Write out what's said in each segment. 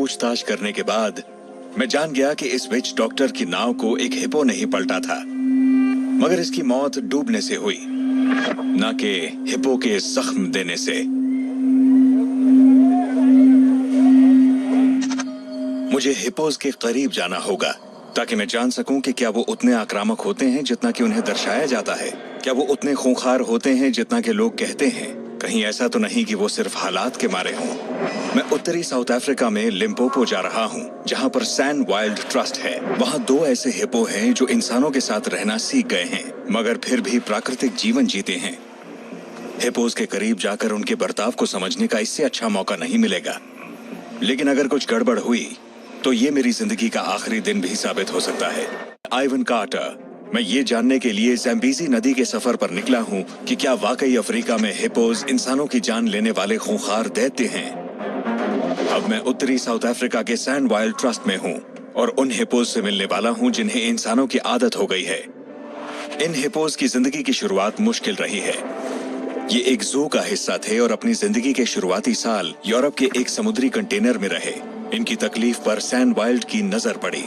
पूछताछ करने के बाद मैं जान गया कि इस विच डॉक्टर की नाव को एक हिप्पो ने ही पलटा था, मगर इसकी मौत डूबने से हुई, न कि हिप्पो के जख्म देने से। मुझे हिप्पोज के करीब जाना होगा ताकि मैं जान सकूं कि क्या वो उतने आक्रामक होते हैं जितना कि उन्हें दर्शाया जाता है, क्या वो उतने खूंखार होते हैं जितना कि लोग कहते हैं। कहीं ऐसा तो नहीं कि वो सिर्फ हालात के मारे हों। मैं उत्तरी साउथ अफ्रीका में लिम्पोपो जा रहा हूँ, जहाँ पर सैंड वाइल्ड ट्रस्ट है। वहाँ 2 ऐसे हिप्पो हैं जो इंसानों के साथ रहना सीख गए हैं, मगर फिर भी प्राकृतिक जीवन जीते हैं। हिप्पोज के करीब जाकर उनके बर्ताव को समझने का इससे अच्छा मौका नहीं मिलेगा। लेकिन अगर कुछ गड़बड़ हुई तो ये मेरी जिंदगी का आखिरी दिन भी साबित हो सकता है। आइवन कार्टर, मैं ये जानने के लिए ज़ैम्बीज़ी नदी के सफर पर निकला हूँ कि क्या वाकई अफ्रीका में हिप्पोज इंसानों की जान लेने वाले खूंखार दैत्य हैं। अब मैं उत्तरी साउथ अफ्रीका के सैंड वाइल्ड ट्रस्ट में हूँ और उन हिप्पोज से मिलने वाला हूँ जिन्हें इंसानों की आदत हो गई है। इन हिप्पोज की जिंदगी की शुरुआत मुश्किल रही है। ये एक जू का हिस्सा थे और अपनी जिंदगी के शुरुआती साल यूरोप के एक समुद्री कंटेनर में रहे। इनकी तकलीफ पर सैंड वाइल्ड की नजर पड़ी।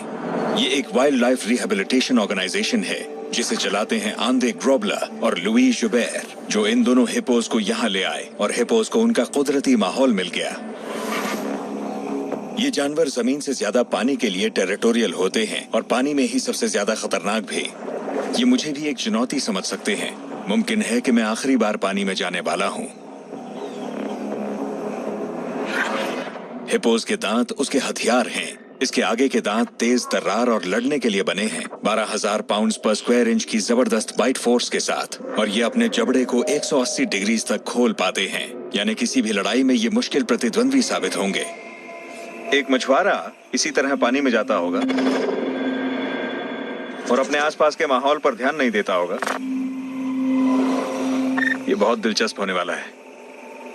ये एक वाइल्ड लाइफ रिहेबिलिटेशन ऑर्गेनाइजेशन है जिसे चलाते हैं आंदे ग्रोबला और लुई जुबैर, जो इन दोनों हिप्पोज को यहाँ ले आए और हिप्पोज को उनका कुदरती माहौल मिल गया। ये जानवर जमीन से ज्यादा पानी के लिए टेरिटोरियल होते हैं और पानी में ही सबसे ज्यादा खतरनाक भी। ये मुझे भी एक चुनौती समझ सकते हैं। मुमकिन है कि मैं आखिरी बार पानी में जाने वाला हूँ। हिप्पोज के दांत उसके हथियार हैं। इसके आगे के दांत तेज तर्रार और लड़ने के लिए बने हैं, 12,000 पाउंड पर स्क्वायर इंच की जबरदस्त बाइट फोर्स के साथ, और ये अपने जबड़े को 180 डिग्री तक खोल पाते हैं, यानी किसी भी लड़ाई में ये मुश्किल प्रतिद्वंद्वी साबित होंगे। एक मछुआरा इसी तरह पानी में जाता होगा और अपने आसपास के माहौल पर ध्यान नहीं देता होगा। ये बहुत दिलचस्प होने वाला है।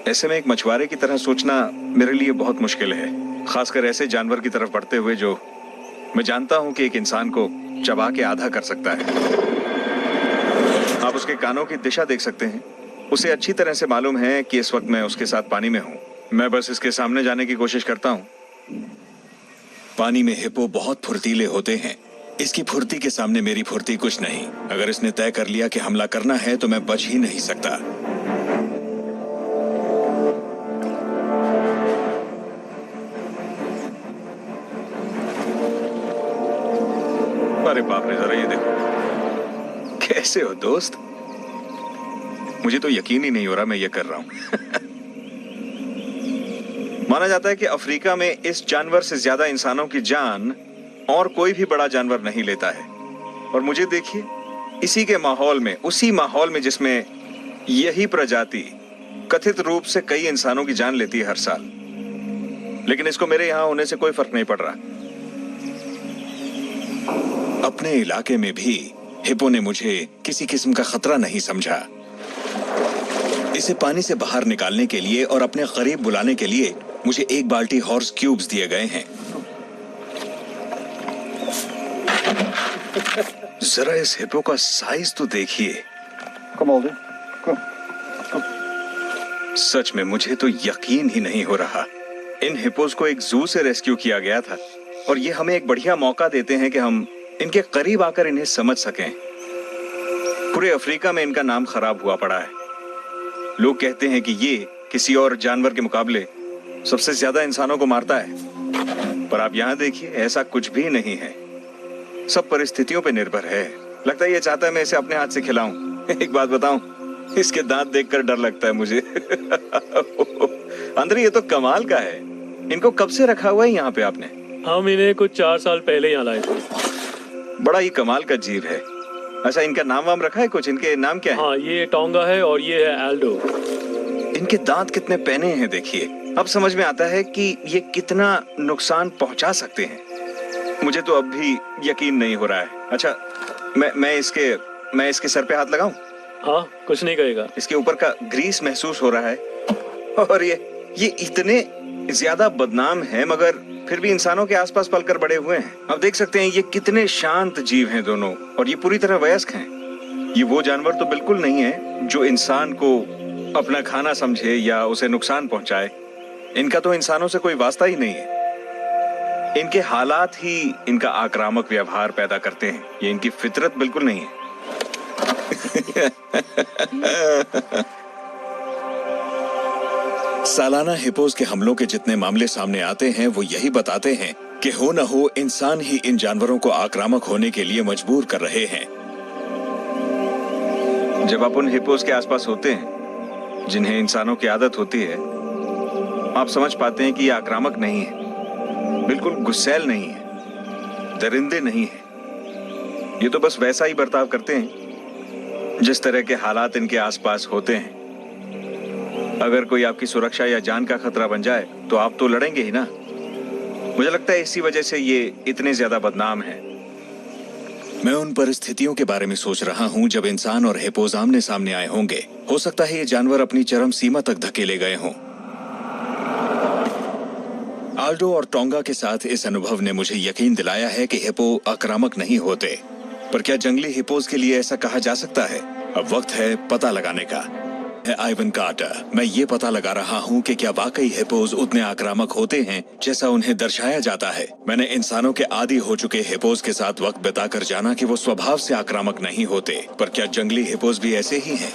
ऐसे में एक मछुआरे की तरह सोचना मेरे लिए बहुत मुश्किल है, खासकर ऐसे जानवर की तरफ बढ़ते हुए जो मैं जानता हूं कि एक इंसान को चबा के आधा कर सकता है। आप उसके कानों की दिशा देख सकते हैं। उसे अच्छी तरह से मालूम है कि इस वक्त मैं उसके साथ पानी में हूं। मैं बस इसके सामने जाने की कोशिश करता हूं। पानी में हिप्पो बहुत फुर्तीले होते हैं। इसकी फुर्ती के सामने मेरी फुर्ती कुछ नहीं। अगर इसने तय कर लिया कि हमला करना है तो मैं बच ही नहीं सकता। अरे बाप रे, जरा ये देखो। कैसे हो दोस्त? मुझे तो यकीन ही नहीं हो रहा मैं ये कर रहा हूं। माना जाता है कि अफ्रीका में इस जानवर से ज्यादा इंसानों की जान और कोई भी बड़ा जानवर नहीं लेता है। और मुझे देखिए, इसी के माहौल में, उसी माहौल में जिसमें यही प्रजाति कथित रूप से कई इंसानों की जान लेती है हर साल, लेकिन इसको मेरे यहां होने से कोई फर्क नहीं पड़ रहा। अपने इलाके में भी हिप्पो ने मुझे किसी किस्म का खतरा नहीं समझा। इसे पानी से बाहर निकालने के लिए और अपने करीब बुलाने के लिए मुझे 1 बाल्टी हॉर्स क्यूब्स दिए गए हैं। जरा इस हिप्पो का साइज तो देखिए। सच में मुझे तो यकीन ही नहीं हो रहा। इन हिप्पोज को एक जू से रेस्क्यू किया गया था और ये हमें एक बढ़िया मौका देते हैं कि हम इनके करीब आकर इन्हें समझ सकें। पूरे अफ्रीका में इनका नाम खराब हुआ पड़ा है। लोग कहते हैं कि ये किसी और जानवर के मुकाबले सबसे ज्यादा इंसानों को मारता है, पर आप यहां देखिए, ऐसा कुछ भी नहीं है। सब परिस्थितियों पे निर्भर है। लगता है ये चाहता है मैं इसे अपने हाथ से खिलाऊं। एक बात बताऊं, इसके दांत देखकर डर लगता है मुझे। अंदर ये तो कमाल का है। इनको कब से रखा हुआ है यहाँ पे आपने? हम इन्हें कुछ 4 साल पहले यहाँ लाए थे। बड़ा ही कमाल का जीव है। अच्छा, इनका नाम वाम रखा है कुछ? इनके नाम क्या है? हाँ, ये टोंगा है और ये है एल्डो। इनके दांत कितने पैने हैं देखिए। अब समझ में आता है कि ये कितना नुकसान पहुंचा सकते हैं। मुझे तो अब भी यकीन नहीं हो रहा है। अच्छा, मैं इसके सर पे हाथ लगाऊं? हाँ, कुछ नहीं कहेगा। इसके ऊपर का ग्रीस महसूस हो रहा है और ये इतने ज्यादा बदनाम है, मगर फिर भी इंसानों के आसपास पलकर बड़े हुए हैं। अब देख सकते हैं ये कितने शांत जीव हैं दोनों, और ये पूरी तरह वयस्क हैं। ये वो जानवर तो बिल्कुल नहीं है जो इंसान को अपना खाना समझे या उसे नुकसान पहुंचाए। इनका तो इंसानों से कोई वास्ता ही नहीं है। इनके हालात ही इनका आक्रामक व्यवहार पैदा करते हैं। ये इनकी फितरत बिल्कुल नहीं है। सालाना हिपोज के हमलों के जितने मामले सामने आते हैं वो यही बताते हैं कि हो न हो इंसान ही इन जानवरों को आक्रामक होने के लिए मजबूर कर रहे हैं। जब आप उन हिपोज के आसपास होते हैं जिन्हें इंसानों की आदत होती है, आप समझ पाते हैं कि ये आक्रामक नहीं है, बिल्कुल गुस्सैल नहीं है, दरिंदे नहीं है। ये तो बस वैसा ही बर्ताव करते हैं जिस तरह के हालात इनके आसपास होते हैं। अगर कोई आपकी सुरक्षा या जान का खतरा बन जाए तो आप तो लड़ेंगे ही ना। मुझे लगता है इसी वजह से ये इतने ज्यादा बदनाम हैं। मैं उन परिस्थितियों के बारे में सोच रहा हूं जब इंसान और हिपोज आमने सामने आए होंगे। हो सकता है ये जानवर अपनी चरम सीमा तक धकेले गए हों। आल्डो और टोंगा के साथ इस अनुभव ने मुझे यकीन दिलाया है कि हिपो आक्रामक नहीं होते। पर क्या जंगली हिपोज के लिए ऐसा कहा जा सकता है? अब वक्त है पता लगाने का। है आइवन कार्टर। मैं ये पता लगा रहा हूँ कि क्या वाकई हिपोज उतने आक्रामक होते हैं जैसा उन्हें दर्शाया जाता है। मैंने इंसानों के आदी हो चुके हिपोज के साथ वक्त बिताकर जाना कि वो स्वभाव से आक्रामक नहीं होते। पर क्या जंगली हिपोज भी ऐसे ही हैं?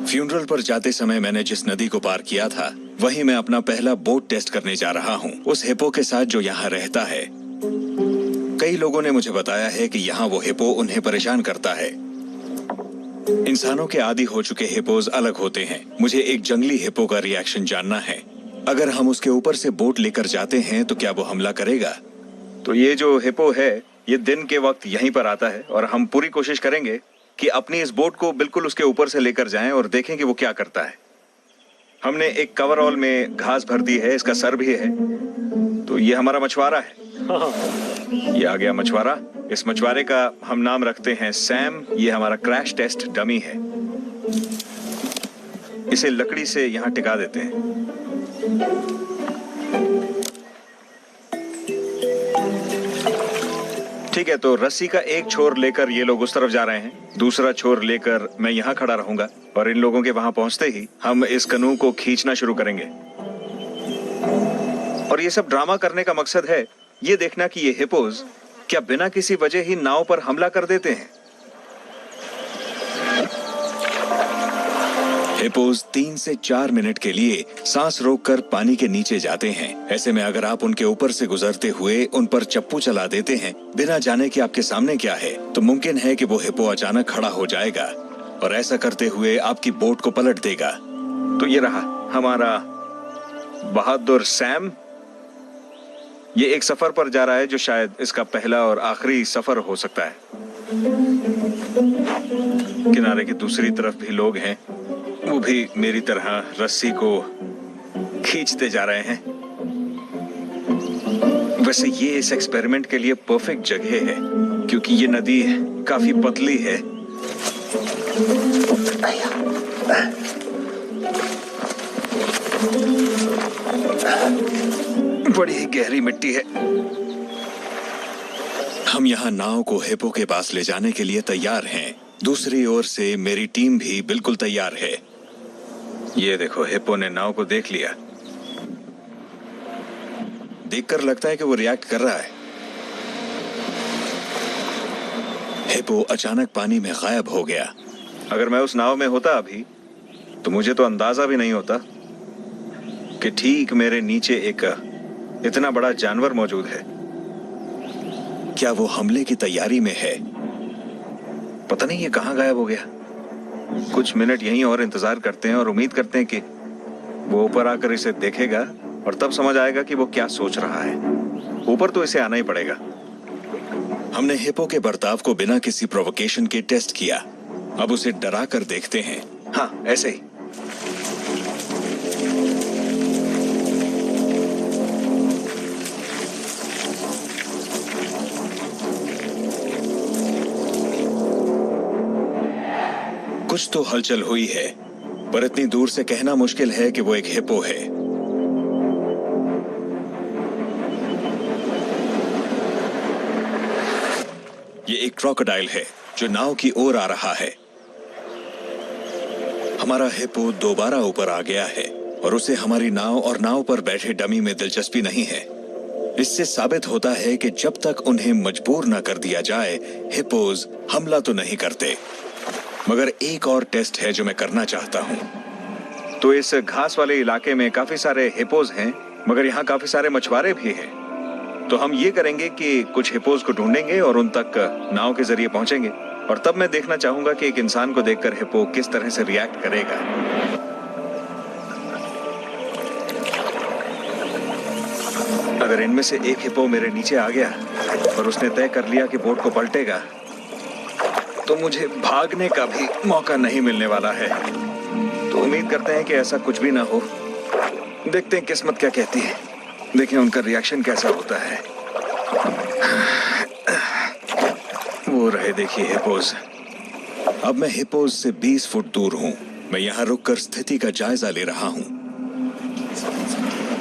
फ्यूनरल पर जाते समय मैंने जिस नदी को पार किया था वहीं मैं अपना पहला बोट टेस्ट करने जा रहा हूँ, उस हिपो के साथ जो यहाँ रहता है। कई लोगों ने मुझे बताया है कि यहाँ वो हिपो उन्हें परेशान करता है। इंसानों के आदी हो चुके हिपोज अलग होते हैं। मुझे एक जंगली हिपो का रिएक्शन जानना है। अगर हम उसके ऊपर से बोट लेकर जाते हैं तो क्या वो हमला करेगा? तो ये जो हिपो है ये दिन के वक्त यहीं पर आता है और हम पूरी कोशिश करेंगे कि अपनी इस बोट को बिल्कुल उसके ऊपर से लेकर जाएं और देखें कि वो क्या करता है। हमने एक कवरऑल में घास भर दी है, इसका सर भी है। तो ये हमारा मछुआरा है। ये आ गया मछुआरा। इस मछुआरे का हम नाम रखते हैं सैम। ये हमारा क्रैश टेस्ट डमी है। इसे लकड़ी से यहां टिका देते हैं। ठीक है, तो रस्सी का एक छोर लेकर ये लोग उस तरफ जा रहे हैं, दूसरा छोर लेकर मैं यहां खड़ा रहूंगा और इन लोगों के वहां पहुंचते ही हम इस कनू को खींचना शुरू करेंगे। और ये सब ड्रामा करने का मकसद है ये देखना कि ये हिपोज क्या बिना किसी वजह ही नाव पर हमला कर देते हैं। हिपोज 3 से 4 मिनट के लिए सांस रोककर पानी के नीचे जाते हैं। ऐसे में अगर आप उनके ऊपर से गुजरते हुए उन पर चप्पू चला देते हैं बिना जाने कि आपके सामने क्या है, तो मुमकिन है कि वो हिपो अचानक खड़ा हो जाएगा और ऐसा करते हुए आपकी बोट को पलट देगा। तो ये रहा हमारा बहादुर सैम। ये एक सफर पर जा रहा है जो शायद इसका पहला और आखिरी सफर हो सकता है। किनारे की दूसरी तरफ भी लोग हैं, वो भी मेरी तरह रस्सी को खींचते जा रहे हैं। वैसे ये इस एक्सपेरिमेंट के लिए परफेक्ट जगह है क्योंकि ये नदी काफी पतली है। बड़ी ही गहरी मिट्टी है। हम यहाँ नाव को हिपो के पास ले जाने के लिए तैयार हैं। दूसरी ओर से मेरी टीम भी बिल्कुल तैयार है। ये देखो, हिपो ने नाव को देख लिया। देखकर लगता है कि वो रिएक्ट कर रहा है। हिपो अचानक पानी में गायब हो गया। अगर मैं उस नाव में होता अभी तो मुझे तो अंदाजा भी नहीं होता कि ठीक मेरे नीचे एक इतना बड़ा जानवर मौजूद है। क्या वो हमले की तैयारी में है? पता नहीं ये कहां गायब हो गया। कुछ मिनट यहीं और इंतजार करते हैं और उम्मीद करते हैं कि वो ऊपर आकर इसे देखेगा और तब समझ आएगा कि वो क्या सोच रहा है। ऊपर तो इसे आना ही पड़ेगा। हमने हिपो के बर्ताव को बिना किसी प्रोवोकेशन के टेस्ट किया। अब उसे डरा कर देखते हैं। हाँ, ऐसे ही। कुछ तो हलचल हुई है, पर इतनी दूर से कहना मुश्किल है कि वो एक हिपो है। ये एक क्रोकोडाइल है जो नाव की ओर आ रहा है। हमारा हिपो दोबारा ऊपर आ गया है और उसे हमारी नाव और नाव पर बैठे डमी में दिलचस्पी नहीं है। इससे साबित होता है कि जब तक उन्हें मजबूर न कर दिया जाए, हिप्पोज हमला तो नहीं करते। मगर एक और टेस्ट है जो मैं करना चाहता हूँ। तो इस घास वाले इलाके में काफी सारे हिप्पोज हैं, मगर यहाँ काफी सारे मछुआरे भी हैं। तो हम ये करेंगे कि कुछ हिप्पोज को ढूंढेंगे और उन तक नाव के जरिए पहुंचेंगे, और तब मैं देखना चाहूंगा कि एक इंसान को देखकर हिप्पो किस तरह से रिएक्ट करेगा। अगर इनमें से एक हिप्पो मेरे नीचे आ गया और उसने तय कर लिया कि बोट को पलटेगा, तो मुझे भागने का भी मौका नहीं मिलने वाला है। तो उम्मीद करते हैं कि ऐसा कुछ भी ना हो। देखते हैं किस्मत क्या कहती है। देखें उनका रिएक्शन कैसा होता है। वो रहे, देखिए हिप्पोज। अब मैं हिप्पोज से 20 फुट दूर हूं। मैं यहाँ रुककर स्थिति का जायजा ले रहा हूं।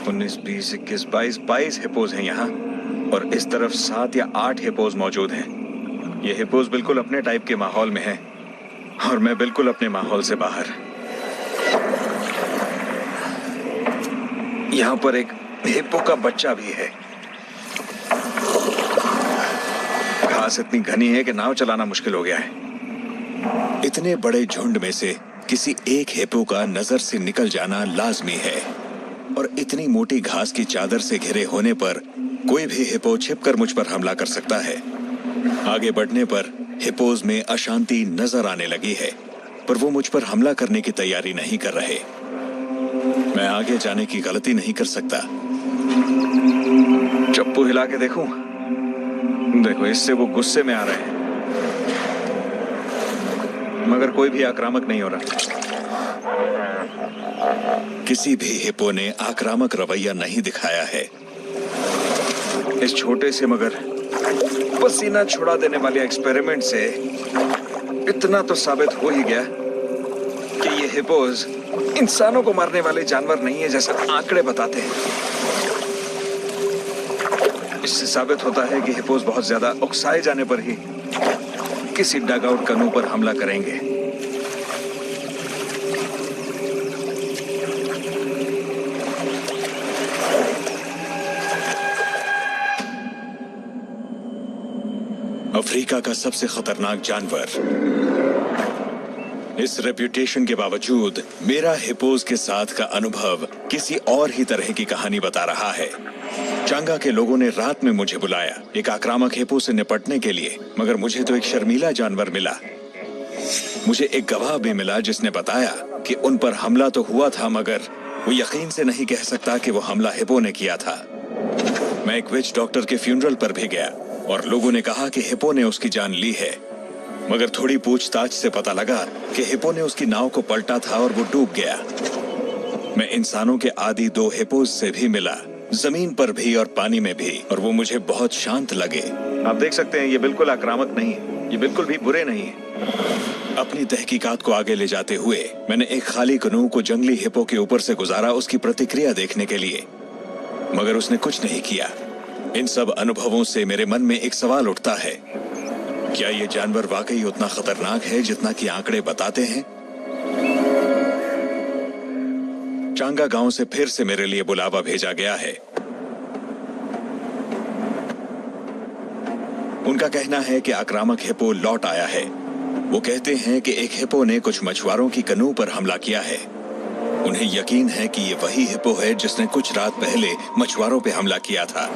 19, 20, 21, 22 हिप्पोज हैं यहाँ, और इस तरफ 7 या 8 हिप्पोज मौजूद हैं। ये हिप्पोज बिल्कुल अपने टाइप के माहौल में हैं, और मैं बिल्कुल अपने माहौल से बाहर। यहाँ पर एक हिप्पो का बच्चा भी है। घास इतनी घनी है कि नाव चलाना मुश्किल हो गया है। इतने बड़े झुंड में से किसी एक हिप्पो का नजर से निकल जाना लाजमी है, और इतनी मोटी घास की चादर से घिरे होने पर कोई भी हिप्पो छिपकर मुझ पर हमला कर सकता है। आगे बढ़ने पर हिप्पोज में अशांति नजर आने लगी है, पर वो मुझ पर हमला करने की तैयारी नहीं कर रहे। मैं आगे जाने की गलती नहीं कर सकता। चप्पू हिला के देखूं? देखो, इससे वो गुस्से में आ रहे हैं, मगर कोई भी आक्रामक नहीं हो रहा। किसी भी हिप्पो ने आक्रामक रवैया नहीं दिखाया है। इस छोटे से मगर पसीना छुड़ा देने वाले एक्सपेरिमेंट से इतना तो साबित हो ही गया कि ये हिप्पोज इंसानों को मारने वाले जानवर नहीं है जैसा आंकड़े बताते हैं। इससे साबित होता है कि हिप्पोज बहुत ज्यादा उकसाए जाने पर ही किसी डगआउट कनू पर हमला करेंगे। अफ्रीका का सबसे खतरनाक जानवर। इस रेप्यूटेशन के बावजूद मेरा हिप्पोज के साथ का अनुभव किसी और ही तरह की कहानी बता रहा है। चांगा के लोगों ने रात में मुझे बुलाया एक आक्रामक हिप्पो से निपटने के लिए, मगर मुझे तो एक शर्मीला जानवर मिला। मुझे एक गवाह भी मिला जिसने बताया कि उन पर हमला तो हुआ था, मगर वो यकीन से नहीं कह सकता कि वो हमला हिप्पो ने किया था। मैं एक विच डॉक्टर के फ्यूनरल पर भी गया और लोगों ने कहा कि हिप्पो ने उसकी जान ली है, मगर थोड़ी पूछताछ से पता लगा कि हिप्पो ने उसकी नाव को पलटा था और वो डूब गया। मैं इंसानों के आदि 2 हिप्पोज से भी मिला, जमीन पर भी और पानी में भी, और वो मुझे बहुत शांत लगे। आप देख सकते हैं ये बिल्कुल आक्रामक नहीं है, ये बिल्कुल भी बुरे नहीं है। अपनी तहकीकात को आगे ले जाते हुए मैंने एक खाली कनू को जंगली हिप्पो के ऊपर से गुजारा उसकी प्रतिक्रिया देखने के लिए, मगर उसने कुछ नहीं किया। इन सब अनुभवों से मेरे मन में एक सवाल उठता है, क्या ये जानवर वाकई उतना खतरनाक है जितना कि आंकड़े बताते हैं? चांगा गांव से फिर से मेरे लिए बुलावा भेजा गया है। उनका कहना है कि आक्रामक हिप्पो लौट आया है। वो कहते हैं कि एक हिप्पो ने कुछ मछुआरों की कनू पर हमला किया है। उन्हें यकीन है कि ये वही हिप्पो है जिसने कुछ रात पहले मछुआरों पे हमला किया था।